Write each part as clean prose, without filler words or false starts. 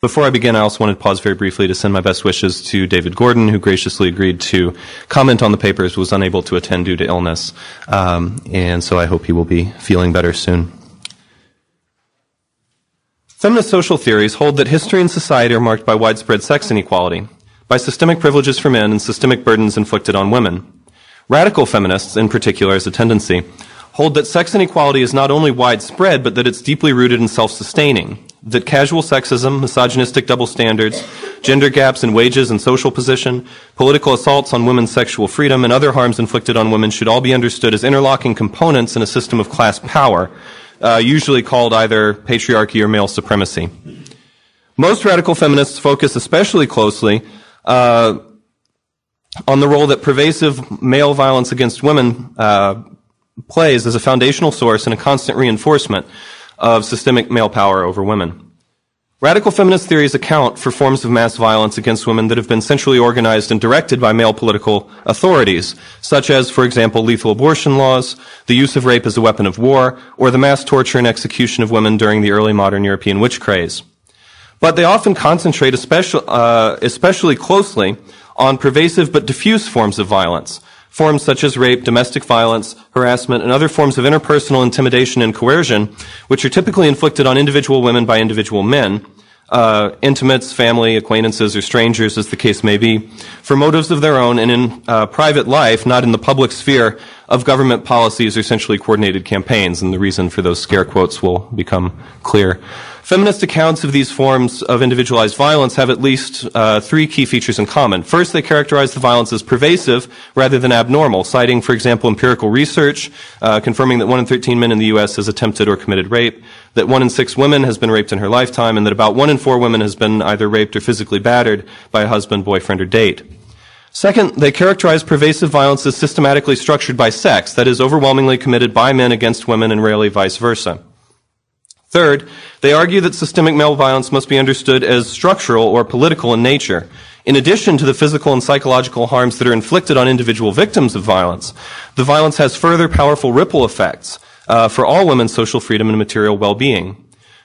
Before I begin, I also wanted to pause very briefly to send my best wishes to David Gordon, who graciously agreed to comment on the papers, was unable to attend due to illness, and so I hope he will be feeling better soon. Feminist social theories hold that history and society are marked by widespread sex inequality, by systemic privileges for men and systemic burdens inflicted on women. Radical feminists, in particular as a tendency, hold that sex inequality is not only widespread, but that it's deeply rooted and self-sustaining, that casual sexism, misogynistic double standards, gender gaps in wages and social position, political assaults on women's sexual freedom, and other harms inflicted on women should all be understood as interlocking components in a system of class power, usually called either patriarchy or male supremacy. Most radical feminists focus especially closely on the role that pervasive male violence against women plays as a foundational source and a constant reinforcement of systemic male power over women. Radical feminist theories account for forms of mass violence against women that have been centrally organized and directed by male political authorities, such as, for example, lethal abortion laws, the use of rape as a weapon of war, or the mass torture and execution of women during the early modern European witch craze. But they often concentrate especially closely on pervasive but diffuse forms of violence, forms such as rape, domestic violence, harassment, and other forms of interpersonal intimidation and coercion, which are typically inflicted on individual women by individual men, intimates, family, acquaintances, or strangers, as the case may be, for motives of their own and in private life, not in the public sphere of government policies or centrally coordinated campaigns, and the reason for those scare quotes will become clear. Feminist accounts of these forms of individualized violence have at least three key features in common. First, they characterize the violence as pervasive rather than abnormal, citing, for example, empirical research confirming that 1 in 13 men in the U.S. has attempted or committed rape, that 1 in 6 women has been raped in her lifetime, and that about 1 in 4 women has been either raped or physically battered by a husband, boyfriend, or date. Second, they characterize pervasive violence as systematically structured by sex, that is, overwhelmingly committed by men against women and rarely vice versa. Third, they argue that systemic male violence must be understood as structural or political in nature. In addition to the physical and psychological harms that are inflicted on individual victims of violence, the violence has further powerful ripple effects for all women's social freedom and material well-being.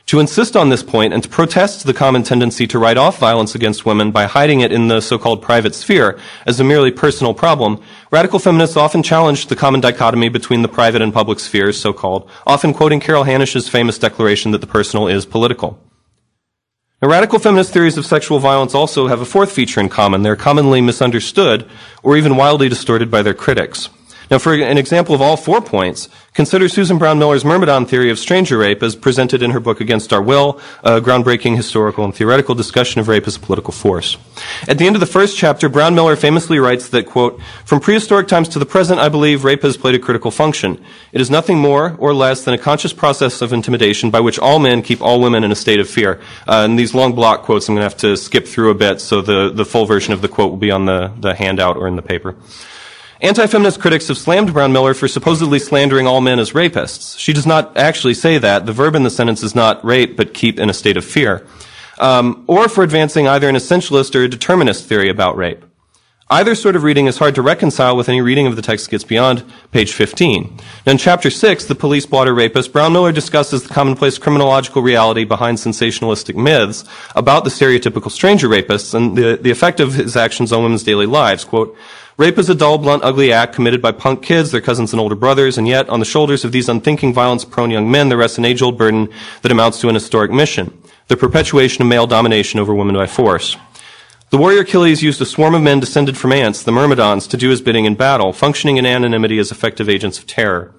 To insist on this point and to protest the common tendency to write off violence against women by hiding it in the so-called private sphere as a merely personal problem, radical feminists often challenge the common dichotomy between the private and public spheres, so-called, often quoting Carol Hanish's famous declaration that the personal is political. Now, radical feminist theories of sexual violence also have a fourth feature in common. They're commonly misunderstood or even wildly distorted by their critics. Now, for an example of all 4 points, consider Susan Brown Miller's Myrmidon theory of stranger rape as presented in her book Against Our Will, a groundbreaking historical and theoretical discussion of rape as a political force. At the end of the first chapter, Brown Miller famously writes that, quote, "From prehistoric times to the present, I believe rape has played a critical function. It is nothing more or less than a conscious process of intimidation by which all men keep all women in a state of fear." And these long block quotes I'm going to have to skip through a bit, so the full version of the quote will be on the handout or in the paper. Anti-feminist critics have slammed Brown Miller for supposedly slandering all men as rapists. She does not actually say that. The verb in the sentence is not rape, but keep in a state of fear. Or for advancing either an essentialist or a determinist theory about rape. Either sort of reading is hard to reconcile with any reading of the text that gets beyond page 15. Now in chapter 6, The Police Blotter Rapist, Brown Miller discusses the commonplace criminological reality behind sensationalistic myths about the stereotypical stranger rapists and the effect of his actions on women's daily lives. Quote, "Rape is a dull, blunt, ugly act committed by punk kids, their cousins and older brothers, and yet on the shoulders of these unthinking, violence-prone young men there rests an age-old burden that amounts to an historic mission, the perpetuation of male domination over women by force. The warrior Achilles used a swarm of men descended from ants, the Myrmidons, to do his bidding in battle, functioning in anonymity as effective agents of terror.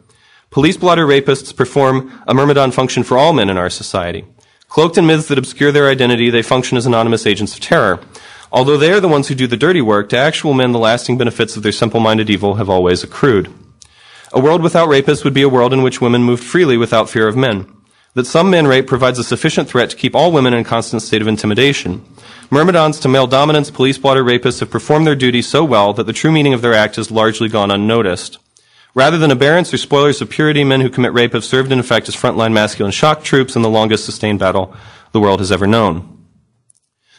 Police blotter rapists perform a Myrmidon function for all men in our society. Cloaked in myths that obscure their identity, they function as anonymous agents of terror. Although they are the ones who do the dirty work, to actual men the lasting benefits of their simple-minded evil have always accrued. A world without rapists would be a world in which women moved freely without fear of men. That some men rape provides a sufficient threat to keep all women in a constant state of intimidation. Myrmidons to male dominance, police blotter rapists have performed their duty so well that the true meaning of their act has largely gone unnoticed. Rather than aberrants or spoilers of purity, men who commit rape have served in effect as frontline masculine shock troops in the longest sustained battle the world has ever known."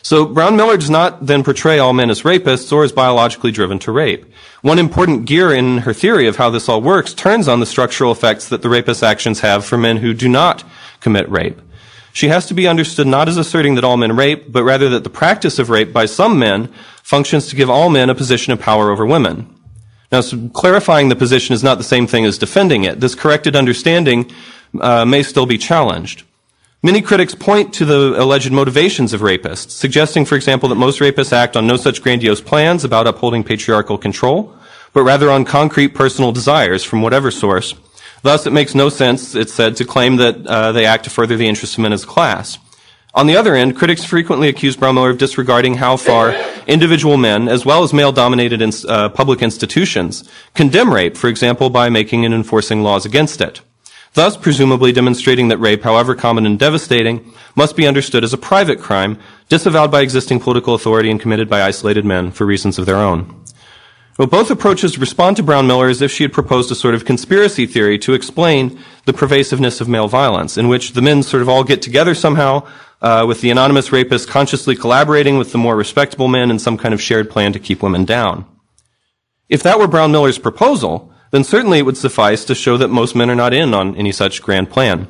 So Brown Miller does not then portray all men as rapists or as biologically driven to rape. One important gear in her theory of how this all works turns on the structural effects that the rapist's actions have for men who do not commit rape. She has to be understood not as asserting that all men rape, but rather that the practice of rape by some men functions to give all men a position of power over women. Now, so clarifying the position is not the same thing as defending it. This corrected understanding may still be challenged. Many critics point to the alleged motivations of rapists, suggesting, for example, that most rapists act on no such grandiose plans about upholding patriarchal control, but rather on concrete personal desires from whatever source. Thus, it makes no sense, it's said, to claim that they act to further the interests of men as a class. On the other end, critics frequently accuse Braun-Miller of disregarding how far individual men, as well as male-dominated public institutions, condemn rape, for example, by making and enforcing laws against it. Thus, presumably demonstrating that rape, however common and devastating, must be understood as a private crime, disavowed by existing political authority and committed by isolated men for reasons of their own. Well, both approaches respond to Braun-Miller as if she had proposed a sort of conspiracy theory to explain the pervasiveness of male violence, in which the men sort of all get together somehow, with the anonymous rapist consciously collaborating with the more respectable men in some kind of shared plan to keep women down. If that were Braun-Miller's proposal, then certainly it would suffice to show that most men are not in on any such grand plan.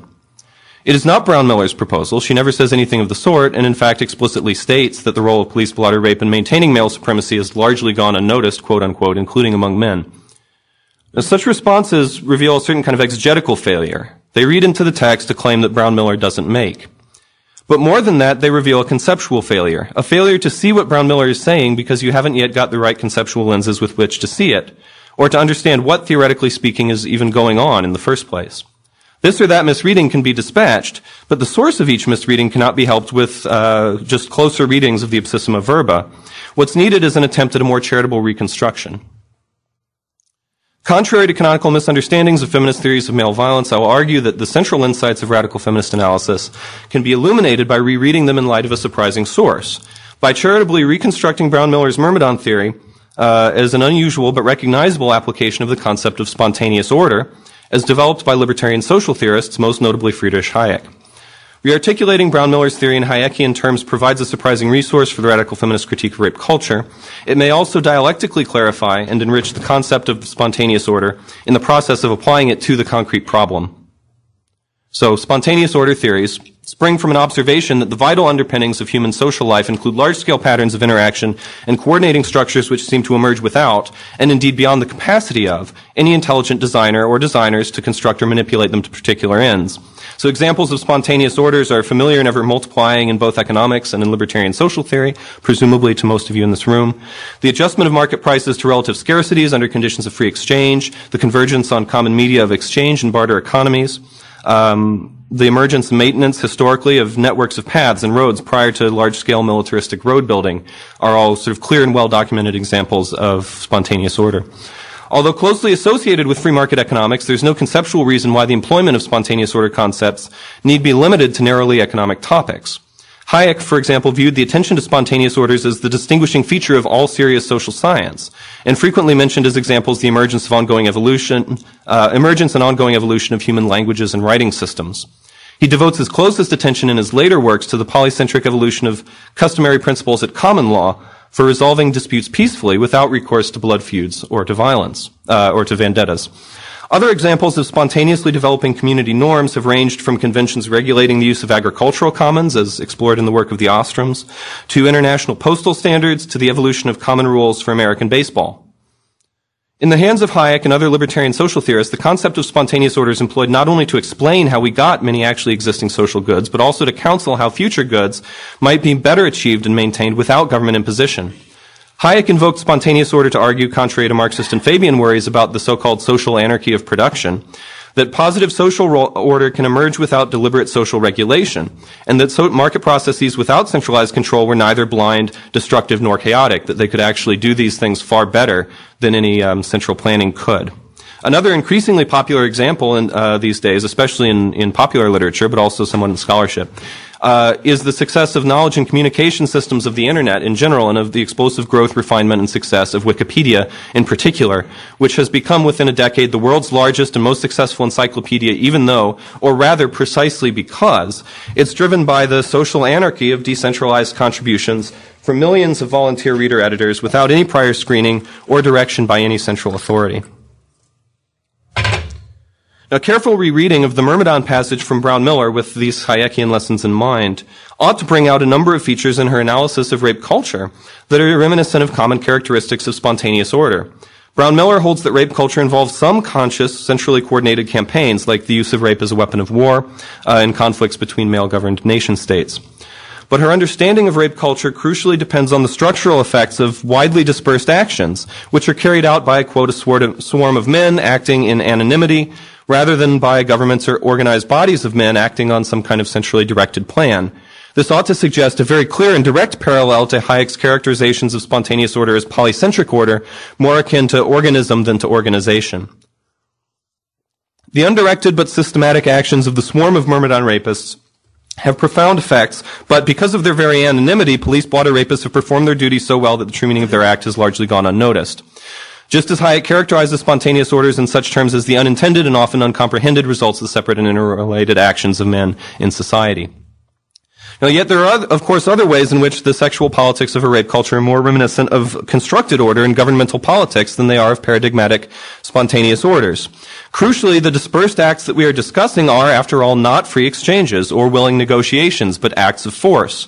It is not Braun-Miller's proposal. She never says anything of the sort, and in fact explicitly states that the role of police blotter rape in maintaining male supremacy has largely gone unnoticed, quote unquote, including among men. Now, such responses reveal a certain kind of exegetical failure. They read into the text a claim that Braun-Miller doesn't make. But more than that, they reveal a conceptual failure, a failure to see what Braun-Miller is saying because you haven't yet got the right conceptual lenses with which to see it, or to understand what, theoretically speaking, is even going on in the first place. This or that misreading can be dispatched, but the source of each misreading cannot be helped with just closer readings of the ipsissima verba. What's needed is an attempt at a more charitable reconstruction. Contrary to canonical misunderstandings of feminist theories of male violence, I will argue that the central insights of radical feminist analysis can be illuminated by rereading them in light of a surprising source. By charitably reconstructing Braun-Miller's Myrmidon theory as an unusual but recognizable application of the concept of spontaneous order, as developed by libertarian social theorists, most notably Friedrich Hayek. Rearticulating Braun-Miller's theory in Hayekian terms provides a surprising resource for the radical feminist critique of rape culture. It may also dialectically clarify and enrich the concept of spontaneous order in the process of applying it to the concrete problem. So, spontaneous order theories spring from an observation that the vital underpinnings of human social life include large-scale patterns of interaction and coordinating structures which seem to emerge without, and indeed beyond the capacity of, any intelligent designer or designers to construct or manipulate them to particular ends. So examples of spontaneous orders are familiar and ever multiplying in both economics and in libertarian social theory, presumably to most of you in this room. The adjustment of market prices to relative scarcities under conditions of free exchange, the convergence on common media of exchange and barter economies, the emergence and maintenance historically of networks of paths and roads prior to large-scale militaristic road building are all sort of clear and well-documented examples of spontaneous order. Although closely associated with free market economics, there's no conceptual reason why the employment of spontaneous order concepts need be limited to narrowly economic topics. Hayek, for example, viewed the attention to spontaneous orders as the distinguishing feature of all serious social science, and frequently mentioned as examples the emergence and ongoing evolution of human languages and writing systems. He devotes his closest attention in his later works to the polycentric evolution of customary principles at common law for resolving disputes peacefully without recourse to blood feuds or to violence, or to vendettas. Other examples of spontaneously developing community norms have ranged from conventions regulating the use of agricultural commons, as explored in the work of the Ostroms, to international postal standards, to the evolution of common rules for American baseball. In the hands of Hayek and other libertarian social theorists, the concept of spontaneous order is employed not only to explain how we got many actually existing social goods, but also to counsel how future goods might be better achieved and maintained without government imposition. Hayek invoked spontaneous order to argue, contrary to Marxist and Fabian worries about the so-called social anarchy of production, that positive social order can emerge without deliberate social regulation, and that market processes without centralized control were neither blind, destructive, nor chaotic, that they could actually do these things far better than any central planning could. Another increasingly popular example these days, especially in popular literature, but also somewhat in scholarship, is the success of knowledge and communication systems of the Internet in general, and of the explosive growth, refinement, and success of Wikipedia in particular, which has become within a decade the world's largest and most successful encyclopedia, even though, or rather precisely because, it's driven by the social anarchy of decentralized contributions from millions of volunteer reader-editors without any prior screening or direction by any central authority. Now, careful rereading of the Myrmidon passage from Brown-Miller with these Hayekian lessons in mind ought to bring out a number of features in her analysis of rape culture that are reminiscent of common characteristics of spontaneous order. Brown-Miller holds that rape culture involves some conscious, centrally coordinated campaigns, like the use of rape as a weapon of war in conflicts between male-governed nation-states. But her understanding of rape culture crucially depends on the structural effects of widely dispersed actions, which are carried out by, quote, a swarm of men acting in anonymity, rather than by governments or organized bodies of men acting on some kind of centrally directed plan. This ought to suggest a very clear and direct parallel to Hayek's characterizations of spontaneous order as polycentric order, more akin to organism than to organization. The undirected but systematic actions of the swarm of Myrmidon rapists have profound effects, but because of their very anonymity, police blotter rapists have performed their duty so well that the true meaning of their act has largely gone unnoticed. Just as Hayek characterizes spontaneous orders in such terms as the unintended and often uncomprehended results of separate and interrelated actions of men in society. Now, yet there are, of course, other ways in which the sexual politics of a rape culture are more reminiscent of constructed order and governmental politics than they are of paradigmatic spontaneous orders. Crucially, the dispersed acts that we are discussing are, after all, not free exchanges or willing negotiations, but acts of force.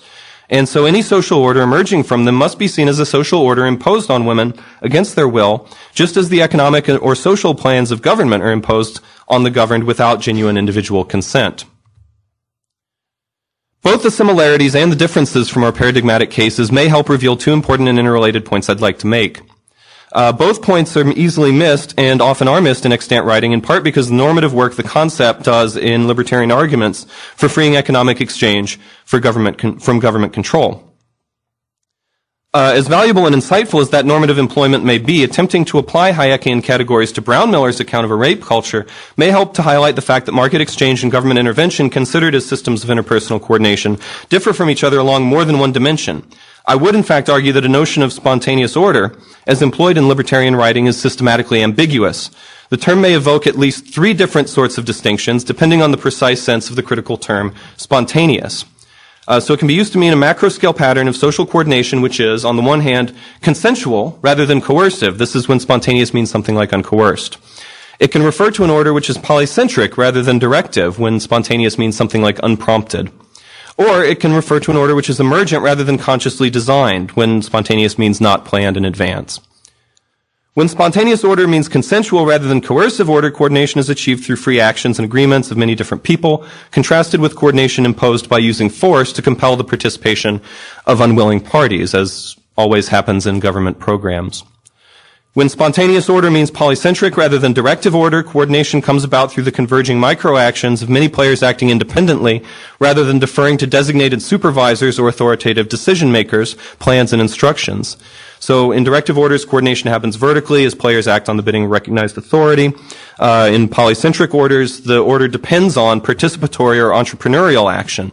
And so any social order emerging from them must be seen as a social order imposed on women against their will, just as the economic or social plans of government are imposed on the governed without genuine individual consent. Both the similarities and the differences from our paradigmatic cases may help reveal two important and interrelated points I'd like to make. Both points are easily missed and often are missed in extant writing, in part because the normative work the concept does in libertarian arguments for freeing economic exchange from government control. As valuable and insightful as that normative employment may be, attempting to apply Hayekian categories to Brown-Miller's account of a rape culture may help to highlight the fact that market exchange and government intervention, considered as systems of interpersonal coordination, differ from each other along more than one dimension. I would, in fact, argue that a notion of spontaneous order, as employed in libertarian writing, is systematically ambiguous. The term may evoke at least three different sorts of distinctions, depending on the precise sense of the critical term spontaneous. So it can be used to mean a macro-scale pattern of social coordination, which is, on the one hand, consensual rather than coercive. This is when spontaneous means something like uncoerced. It can refer to an order which is polycentric rather than directive, when spontaneous means something like unprompted. Or it can refer to an order which is emergent rather than consciously designed, when spontaneous means not planned in advance. When spontaneous order means consensual rather than coercive order, coordination is achieved through free actions and agreements of many different people, contrasted with coordination imposed by using force to compel the participation of unwilling parties, as always happens in government programs. When spontaneous order means polycentric rather than directive order, coordination comes about through the converging microactions of many players acting independently rather than deferring to designated supervisors or authoritative decision makers, plans, and instructions. So in directive orders, coordination happens vertically as players act on the bidding of recognized authority. In polycentric orders, the order depends on participatory or entrepreneurial action.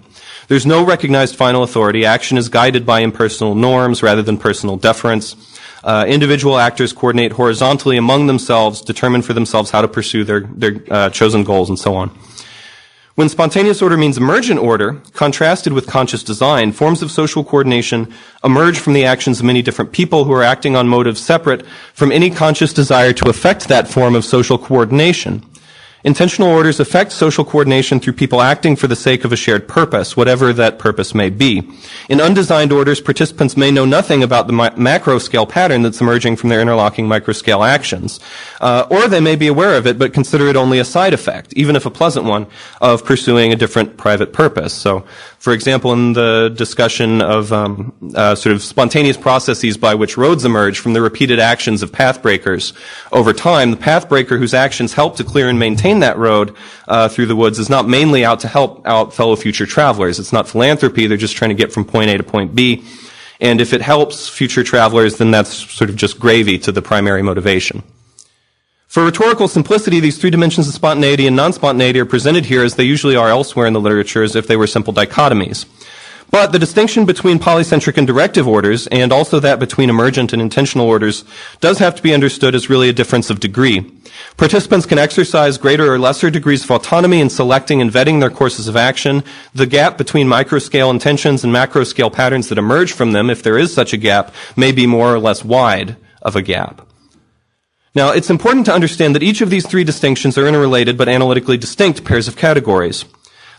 There's no recognized final authority. Action is guided by impersonal norms rather than personal deference. Individual actors coordinate horizontally among themselves, determine for themselves how to pursue their chosen goals, and so on. When spontaneous order means emergent order, contrasted with conscious design, forms of social coordination emerge from the actions of many different people who are acting on motives separate from any conscious desire to affect that form of social coordination. Intentional orders affect social coordination through people acting for the sake of a shared purpose, whatever that purpose may be. In undesigned orders, participants may know nothing about the macro-scale pattern that's emerging from their interlocking micro-scale actions. Or they may be aware of it, but consider it only a side effect, even if a pleasant one, of pursuing a different private purpose. So, for example, in the discussion of sort of spontaneous processes by which roads emerge from the repeated actions of path breakers over time, the path breaker whose actions help to clear and maintain that road through the woods is not mainly out to help out fellow future travelers. It's not philanthropy. They're just trying to get from point A to point B. And if it helps future travelers, then that's sort of just gravy to the primary motivation. For rhetorical simplicity, these three dimensions of spontaneity and non-spontaneity are presented here as they usually are elsewhere in the literature, as if they were simple dichotomies. But the distinction between polycentric and directive orders, and also that between emergent and intentional orders, does have to be understood as really a difference of degree. Participants can exercise greater or lesser degrees of autonomy in selecting and vetting their courses of action. The gap between microscale intentions and macroscale patterns that emerge from them, if there is such a gap, may be more or less wide of a gap. Now, it's important to understand that each of these three distinctions are interrelated but analytically distinct pairs of categories.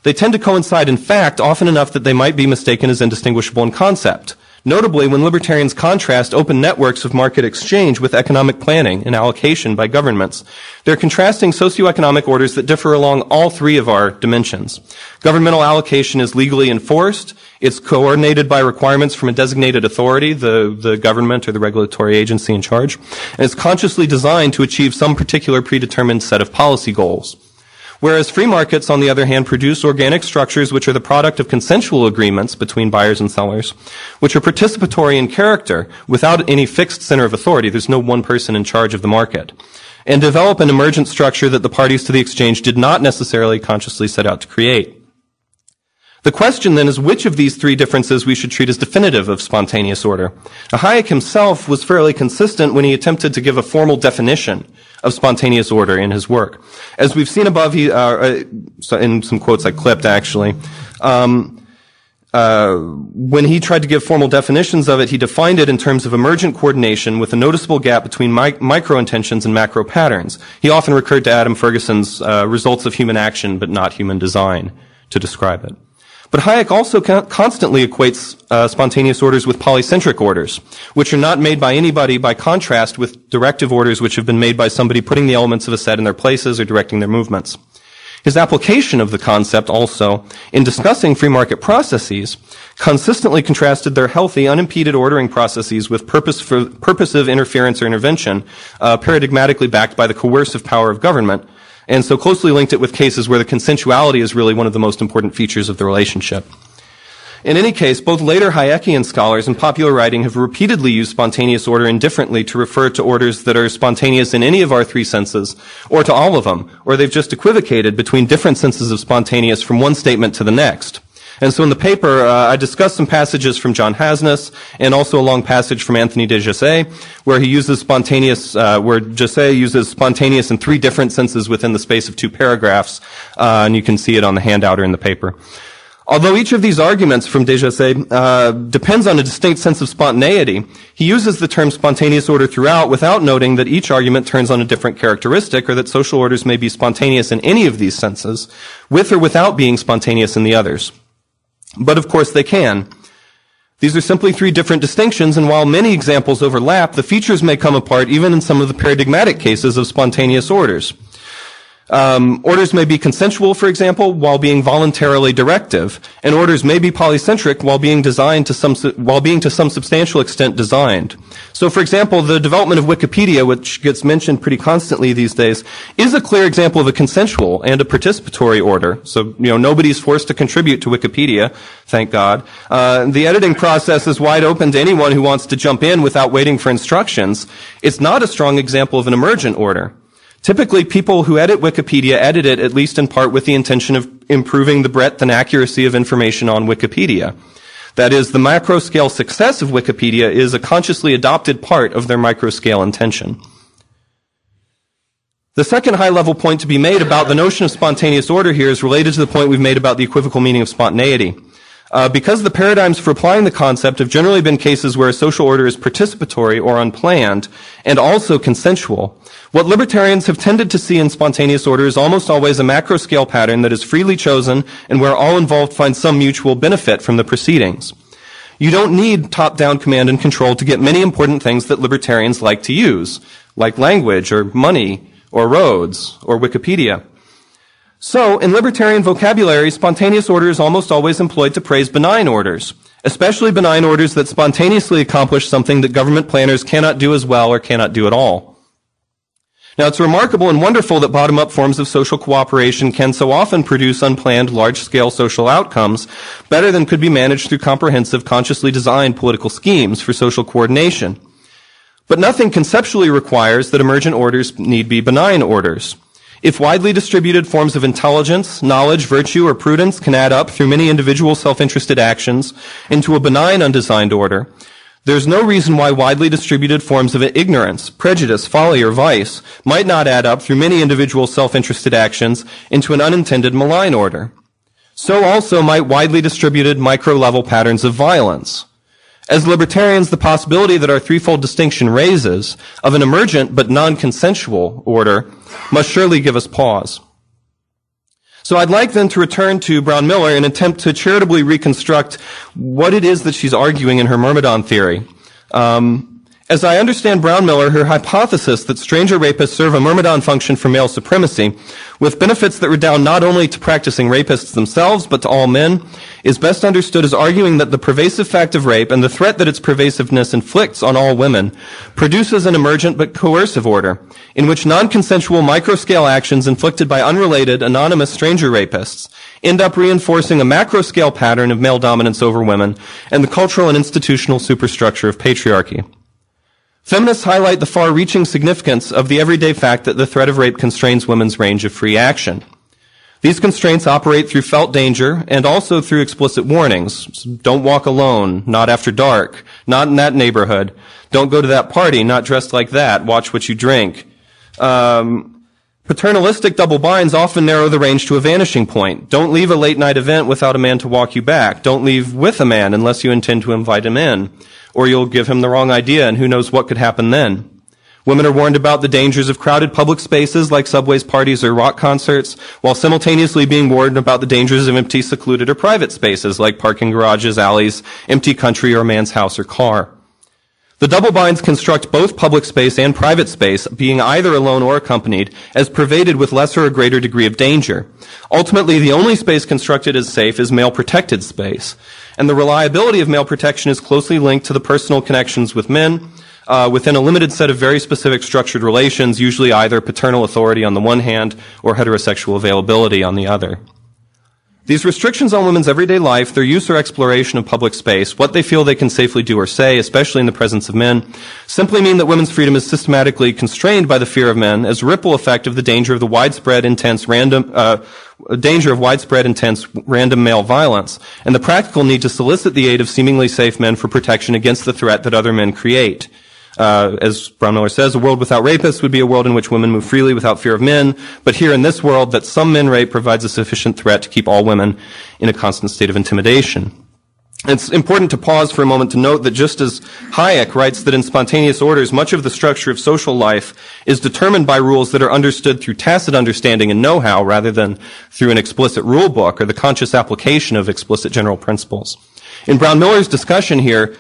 They tend to coincide in fact often enough that they might be mistaken as indistinguishable in concept. Notably, when libertarians contrast open networks of market exchange with economic planning and allocation by governments, they're contrasting socioeconomic orders that differ along all three of our dimensions. Governmental allocation is legally enforced. It's coordinated by requirements from a designated authority, the government or the regulatory agency in charge, and it's consciously designed to achieve some particular predetermined set of policy goals. Whereas free markets, on the other hand, produce organic structures which are the product of consensual agreements between buyers and sellers, which are participatory in character without any fixed center of authority. There's no one person in charge of the market. And develop an emergent structure that the parties to the exchange did not necessarily consciously set out to create. The question then is which of these three differences we should treat as definitive of spontaneous order. Now, Hayek himself was fairly consistent when he attempted to give a formal definition of spontaneous order in his work. As we've seen above, in some quotes I clipped actually, when he tried to give formal definitions of it, he defined it in terms of emergent coordination with a noticeable gap between micro intentions and macro patterns. He often recurred to Adam Ferguson's results of human action but not human design to describe it. But Hayek also constantly equates spontaneous orders with polycentric orders, which are not made by anybody by contrast with directive orders which have been made by somebody putting the elements of a set in their places or directing their movements. His application of the concept also, in discussing free market processes, consistently contrasted their healthy, unimpeded ordering processes with purposive interference or intervention, paradigmatically backed by the coercive power of government, and so closely linked it with cases where the consensuality is really one of the most important features of the relationship. In any case, both later Hayekian scholars in popular writing have repeatedly used spontaneous order indifferently to refer to orders that are spontaneous in any of our three senses, or to all of them, or they've just equivocated between different senses of spontaneous from one statement to the next. And so in the paper, I discussed some passages from John Hasnas, and also a long passage from Anthony de Josset, where he uses spontaneous, where Josset uses spontaneous in three different senses within the space of two paragraphs, and you can see it on the handout or in the paper. Although each of these arguments from de Josset depends on a distinct sense of spontaneity, he uses the term spontaneous order throughout without noting that each argument turns on a different characteristic, or that social orders may be spontaneous in any of these senses, with or without being spontaneous in the others. But of course they can. These are simply three different distinctions, and while many examples overlap, the features may come apart even in some of the paradigmatic cases of spontaneous orders. Orders may be consensual, for example, while being voluntarily directive, and orders may be polycentric while being designed to some substantial extent designed. So, for example, the development of Wikipedia, which gets mentioned pretty constantly these days, is a clear example of a consensual and a participatory order. So, nobody's forced to contribute to Wikipedia, thank God. The editing process is wide open to anyone who wants to jump in without waiting for instructions. It's not a strong example of an emergent order. Typically, people who edit Wikipedia edit it at least in part with the intention of improving the breadth and accuracy of information on Wikipedia. That is, the macro-scale success of Wikipedia is a consciously adopted part of their micro-scale intention. The second high-level point to be made about the notion of spontaneous order here is related to the point we've made about the equivocal meaning of spontaneity. Because the paradigms for applying the concept have generally been cases where a social order is participatory or unplanned, and also consensual, what libertarians have tended to see in spontaneous order is almost always a macro-scale pattern that is freely chosen and where all involved find some mutual benefit from the proceedings. You don't need top-down command and control to get many important things that libertarians like to use, like language or money or roads or Wikipedia. So, in libertarian vocabulary, spontaneous order is almost always employed to praise benign orders, especially benign orders that spontaneously accomplish something that government planners cannot do as well or cannot do at all. Now, it's remarkable and wonderful that bottom-up forms of social cooperation can so often produce unplanned, large-scale social outcomes better than could be managed through comprehensive, consciously designed political schemes for social coordination. But nothing conceptually requires that emergent orders need be benign orders. If widely distributed forms of intelligence, knowledge, virtue, or prudence can add up through many individual self-interested actions into a benign undesigned order, there's no reason why widely distributed forms of ignorance, prejudice, folly, or vice might not add up through many individual self-interested actions into an unintended malign order. So also might widely distributed micro-level patterns of violence. As libertarians, the possibility that our threefold distinction raises of an emergent but non-consensual order must surely give us pause. So I'd like then to return to Brown-Miller and attempt to charitably reconstruct what it is that she's arguing in her Myrmidon theory. As I understand Brown-Miller, her hypothesis that stranger rapists serve a Myrmidon function for male supremacy, with benefits that redound not only to practicing rapists themselves, but to all men, is best understood as arguing that the pervasive fact of rape and the threat that its pervasiveness inflicts on all women produces an emergent but coercive order, in which non-consensual micro-scale actions inflicted by unrelated, anonymous stranger rapists end up reinforcing a macro-scale pattern of male dominance over women and the cultural and institutional superstructure of patriarchy. Feminists highlight the far-reaching significance of the everyday fact that the threat of rape constrains women's range of free action. These constraints operate through felt danger and also through explicit warnings. Don't walk alone, not after dark, not in that neighborhood, don't go to that party, not dressed like that, watch what you drink. Paternalistic double binds often narrow the range to a vanishing point. Don't leave a late-night event without a man to walk you back. Don't leave with a man unless you intend to invite him in, or you'll give him the wrong idea, and who knows what could happen then. Women are warned about the dangers of crowded public spaces like subways, parties, or rock concerts, while simultaneously being warned about the dangers of empty, secluded, or private spaces like parking garages, alleys, empty country, or a man's house or car. The double binds construct both public space and private space, being either alone or accompanied, as pervaded with lesser or greater degree of danger. Ultimately, the only space constructed as safe is male-protected space. And the reliability of male protection is closely linked to the personal connections with men within a limited set of very specific structured relations, usually either paternal authority on the one hand or heterosexual availability on the other. These restrictions on women's everyday life, their use or exploration of public space, what they feel they can safely do or say, especially in the presence of men, simply mean that women's freedom is systematically constrained by the fear of men as a ripple effect of the danger of the widespread, intense, random male violence, and the practical need to solicit the aid of seemingly safe men for protection against the threat that other men create. As Brown-Miller says, a world without rapists would be a world in which women move freely without fear of men, but here in this world that some men rape provides a sufficient threat to keep all women in a constant state of intimidation. It's important to pause for a moment to note that just as Hayek writes that in spontaneous orders, much of the structure of social life is determined by rules that are understood through tacit understanding and know-how rather than through an explicit rule book or the conscious application of explicit general principles. In Brown-Miller's discussion here,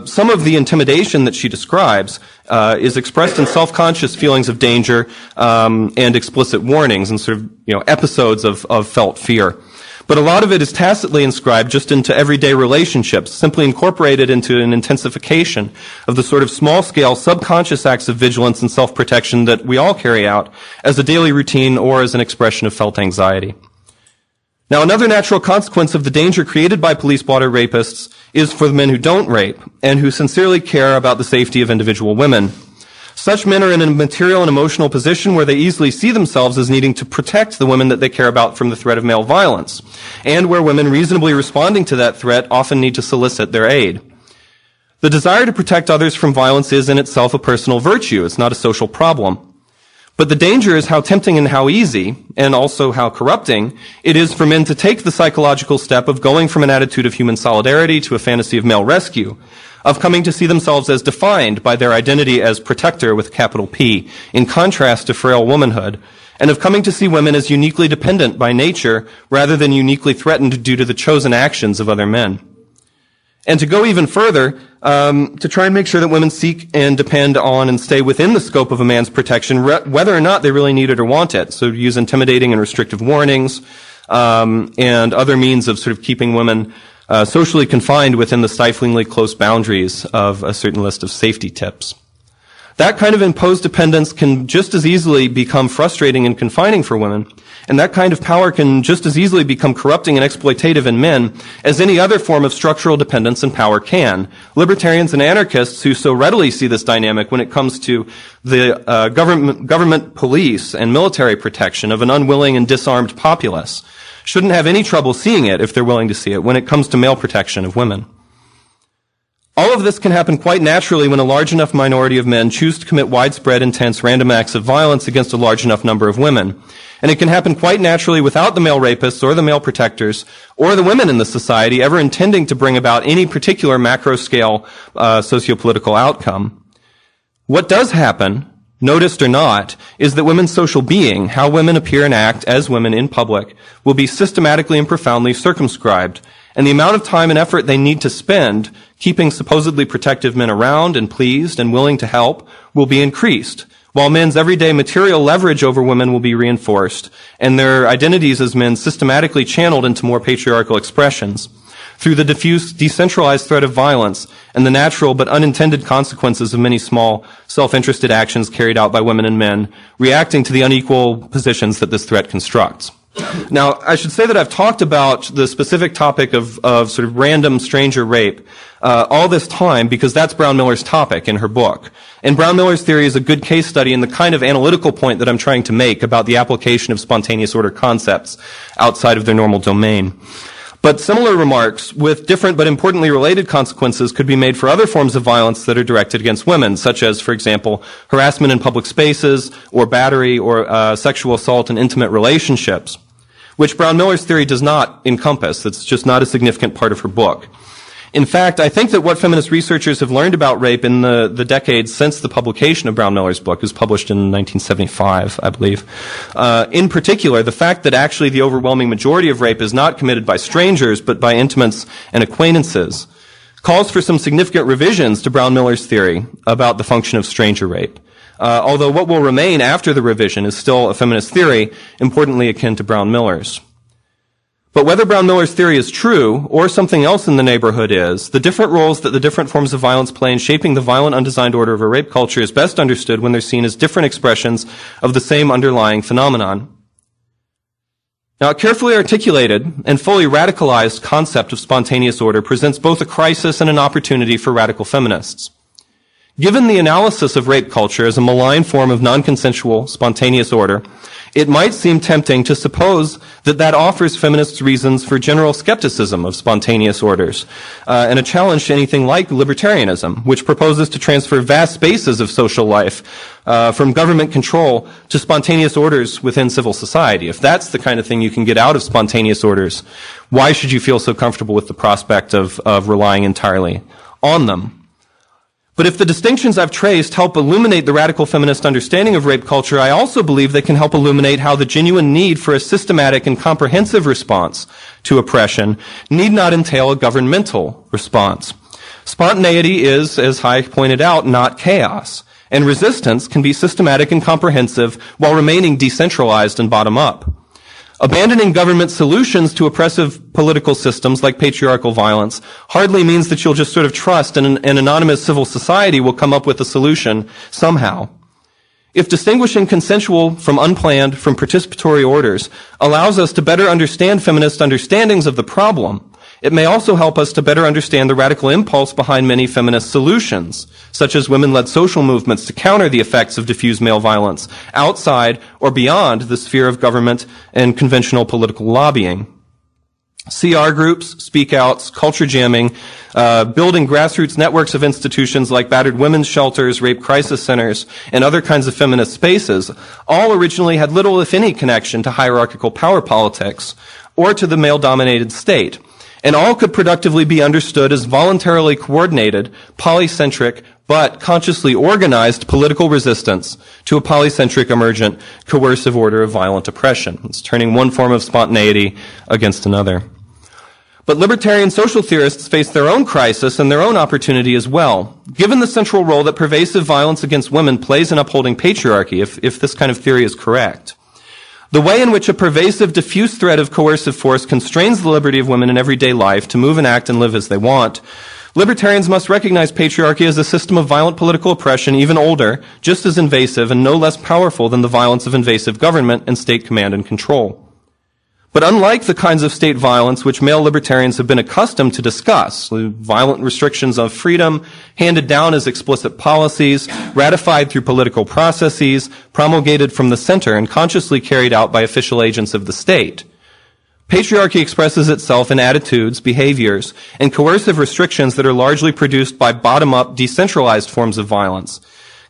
some of the intimidation that she describes is expressed in self-conscious feelings of danger and explicit warnings and sort of episodes of felt fear. But a lot of it is tacitly inscribed just into everyday relationships, simply incorporated into an intensification of the sort of small-scale subconscious acts of vigilance and self-protection that we all carry out as a daily routine or as an expression of felt anxiety. Now, another natural consequence of the danger created by police blotter rapists is for the men who don't rape and who sincerely care about the safety of individual women. Such men are in a material and emotional position where they easily see themselves as needing to protect the women that they care about from the threat of male violence, and where women reasonably responding to that threat often need to solicit their aid. The desire to protect others from violence is in itself a personal virtue. It's not a social problem. But the danger is how tempting and how easy, and also how corrupting, it is for men to take the psychological step of going from an attitude of human solidarity to a fantasy of male rescue, of coming to see themselves as defined by their identity as protector with capital P, in contrast to frail womanhood, and of coming to see women as uniquely dependent by nature rather than uniquely threatened due to the chosen actions of other men. And to go even further, to try and make sure that women seek and depend on and stay within the scope of a man's protection, whether or not they really need it or want it. So use intimidating and restrictive warnings, and other means of sort of keeping women socially confined within the stiflingly close boundaries of a certain list of safety tips. That kind of imposed dependence can just as easily become frustrating and confining for women, and that kind of power can just as easily become corrupting and exploitative in men as any other form of structural dependence and power can. Libertarians and anarchists who so readily see this dynamic when it comes to the government police and military protection of an unwilling and disarmed populace shouldn't have any trouble seeing it if they're willing to see it when it comes to male protection of women. All of this can happen quite naturally when a large enough minority of men choose to commit widespread, intense, random acts of violence against a large enough number of women. And it can happen quite naturally without the male rapists or the male protectors or the women in the society ever intending to bring about any particular macro-scale socio-political outcome. What does happen, noticed or not, is that women's social being, how women appear and act as women in public, will be systematically and profoundly circumscribed, and the amount of time and effort they need to spend keeping supposedly protective men around and pleased and willing to help will be increased, while men's everyday material leverage over women will be reinforced, and their identities as men systematically channeled into more patriarchal expressions. Through the diffuse, decentralized threat of violence and the natural but unintended consequences of many small, self-interested actions carried out by women and men, reacting to the unequal positions that this threat constructs. Now, I should say that I've talked about the specific topic of sort of random stranger rape all this time because that's Brown-Miller's topic in her book. And Brown-Miller's theory is a good case study in the kind of analytical point that I'm trying to make about the application of spontaneous order concepts outside of their normal domain. But similar remarks with different but importantly related consequences could be made for other forms of violence that are directed against women, such as, for example, harassment in public spaces, or battery, or sexual assault in intimate relationships, which Brown-Miller's theory does not encompass. It's just not a significant part of her book. In fact, I think that what feminist researchers have learned about rape in the decades since the publication of Brown-Miller's book, it was published in 1975, I believe, in particular, the fact that actually the overwhelming majority of rape is not committed by strangers, but by intimates and acquaintances, calls for some significant revisions to Brown-Miller's theory about the function of stranger rape. Although what will remain after the revision is still a feminist theory, importantly akin to Brown-Miller's. But whether Brown-Miller's theory is true, or something else in the neighborhood is, the different roles that the different forms of violence play in shaping the violent, undesigned order of a rape culture is best understood when they're seen as different expressions of the same underlying phenomenon. Now, a carefully articulated and fully radicalized concept of spontaneous order presents both a crisis and an opportunity for radical feminists. Given the analysis of rape culture as a malign form of non-consensual, spontaneous order, it might seem tempting to suppose that that offers feminists reasons for general skepticism of spontaneous orders, and a challenge to anything like libertarianism, which proposes to transfer vast spaces of social life from government control to spontaneous orders within civil society. If that's the kind of thing you can get out of spontaneous orders, why should you feel so comfortable with the prospect of relying entirely on them? But if the distinctions I've traced help illuminate the radical feminist understanding of rape culture, I also believe they can help illuminate how the genuine need for a systematic and comprehensive response to oppression need not entail a governmental response. Spontaneity is, as Hayek pointed out, not chaos, and resistance can be systematic and comprehensive while remaining decentralized and bottom-up. Abandoning government solutions to oppressive political systems like patriarchal violence hardly means that you'll just sort of trust an anonymous civil society will come up with a solution somehow. If distinguishing consensual from unplanned, from participatory orders allows us to better understand feminist understandings of the problem, it may also help us to better understand the radical impulse behind many feminist solutions, such as women-led social movements to counter the effects of diffuse male violence outside or beyond the sphere of government and conventional political lobbying. CR groups, speak-outs, culture jamming, building grassroots networks of institutions like battered women's shelters, rape crisis centers, and other kinds of feminist spaces all originally had little, if any, connection to hierarchical power politics or to the male-dominated state. And all could productively be understood as voluntarily coordinated, polycentric, but consciously organized political resistance to a polycentric, emergent, coercive order of violent oppression. It's turning one form of spontaneity against another. But libertarian social theorists face their own crisis and their own opportunity as well. Given the central role that pervasive violence against women plays in upholding patriarchy, if this kind of theory is correct, the way in which a pervasive, diffuse threat of coercive force constrains the liberty of women in everyday life to move and act and live as they want, libertarians must recognize patriarchy as a system of violent political oppression, even older, just as invasive, and no less powerful than the violence of invasive government and state command and control. But unlike the kinds of state violence which male libertarians have been accustomed to discuss, violent restrictions of freedom, handed down as explicit policies, ratified through political processes, promulgated from the center and consciously carried out by official agents of the state, Patriarchy expresses itself in attitudes, behaviors, and coercive restrictions that are largely produced by bottom-up, decentralized forms of violence,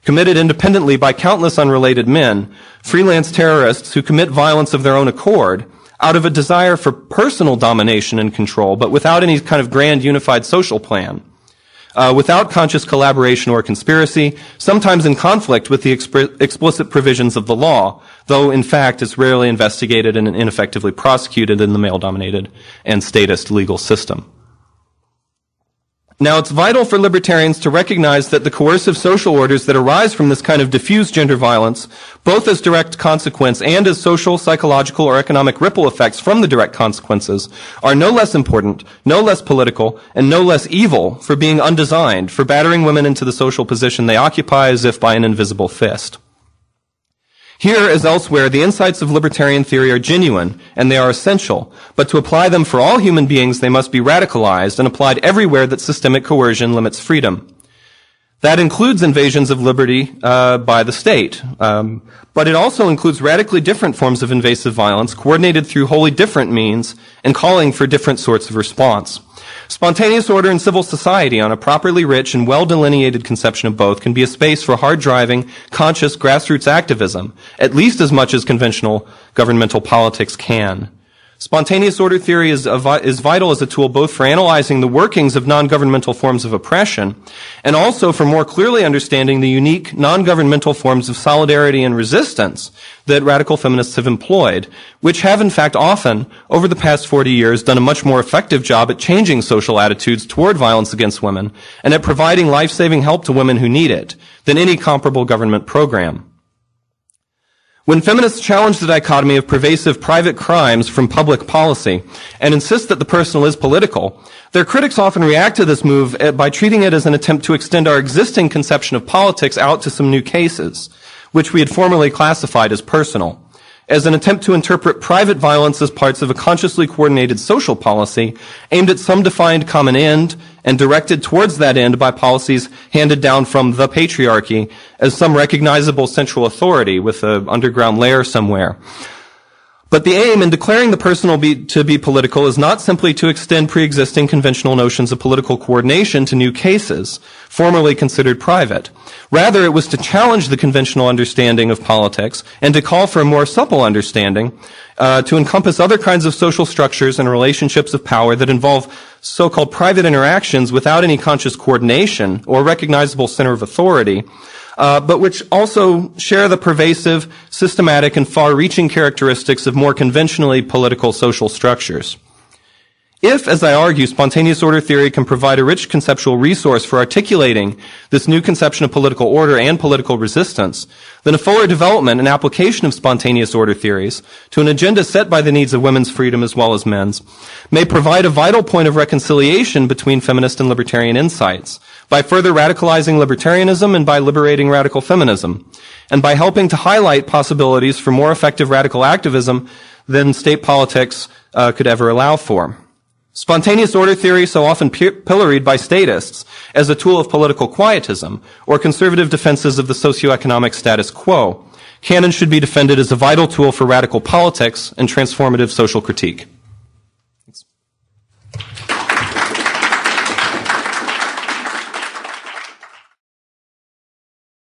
committed independently by countless unrelated men, freelance terrorists who commit violence of their own accord, out of a desire for personal domination and control, but without any kind of grand unified social plan, without conscious collaboration or conspiracy, sometimes in conflict with the explicit provisions of the law, though in fact it's rarely investigated and ineffectively prosecuted in the male-dominated and statist legal system. Now, it's vital for libertarians to recognize that the coercive social orders that arise from this kind of diffuse gender violence, both as direct consequence and as social, psychological, or economic ripple effects from the direct consequences, are no less important, no less political, and no less evil for being undesigned, for battering women into the social position they occupy as if by an invisible fist. Here, as elsewhere, the insights of libertarian theory are genuine, and they are essential, but to apply them for all human beings, they must be radicalized and applied everywhere that systemic coercion limits freedom. That includes invasions of liberty by the state, but it also includes radically different forms of invasive violence coordinated through wholly different means and calling for different sorts of response. Spontaneous order in civil society on a properly rich and well-delineated conception of both can be a space for hard-driving, conscious grassroots activism, at least as much as conventional governmental politics can. Spontaneous order theory is vital as a tool both for analyzing the workings of non-governmental forms of oppression and also for more clearly understanding the unique non-governmental forms of solidarity and resistance that radical feminists have employed, which have in fact often, over the past 40 years, done a much more effective job at changing social attitudes toward violence against women and at providing life-saving help to women who need it than any comparable government program. When feminists challenge the dichotomy of pervasive private crimes from public policy and insist that the personal is political, their critics often react to this move by treating it as an attempt to extend our existing conception of politics out to some new cases, which we had formerly classified as personal, as an attempt to interpret private violence as parts of a consciously coordinated social policy aimed at some defined common end and directed towards that end by policies handed down from the patriarchy as some recognizable central authority with an underground layer somewhere. But the aim in declaring the personal to be political is not simply to extend pre-existing conventional notions of political coordination to new cases, formerly considered private. Rather, it was to challenge the conventional understanding of politics and to call for a more supple understanding to encompass other kinds of social structures and relationships of power that involve so-called private interactions without any conscious coordination or recognizable center of authority, but which also share the pervasive, systematic, and far-reaching characteristics of more conventionally political social structures. If, as I argue, spontaneous order theory can provide a rich conceptual resource for articulating this new conception of political order and political resistance, then a fuller development and application of spontaneous order theories to an agenda set by the needs of women's freedom as well as men's may provide a vital point of reconciliation between feminist and libertarian insights by further radicalizing libertarianism and by liberating radical feminism, and by helping to highlight possibilities for more effective radical activism than state politics could ever allow for. Spontaneous order theory, so often pilloried by statists as a tool of political quietism or conservative defenses of the socioeconomic status quo, can and should be defended as a vital tool for radical politics and transformative social critique.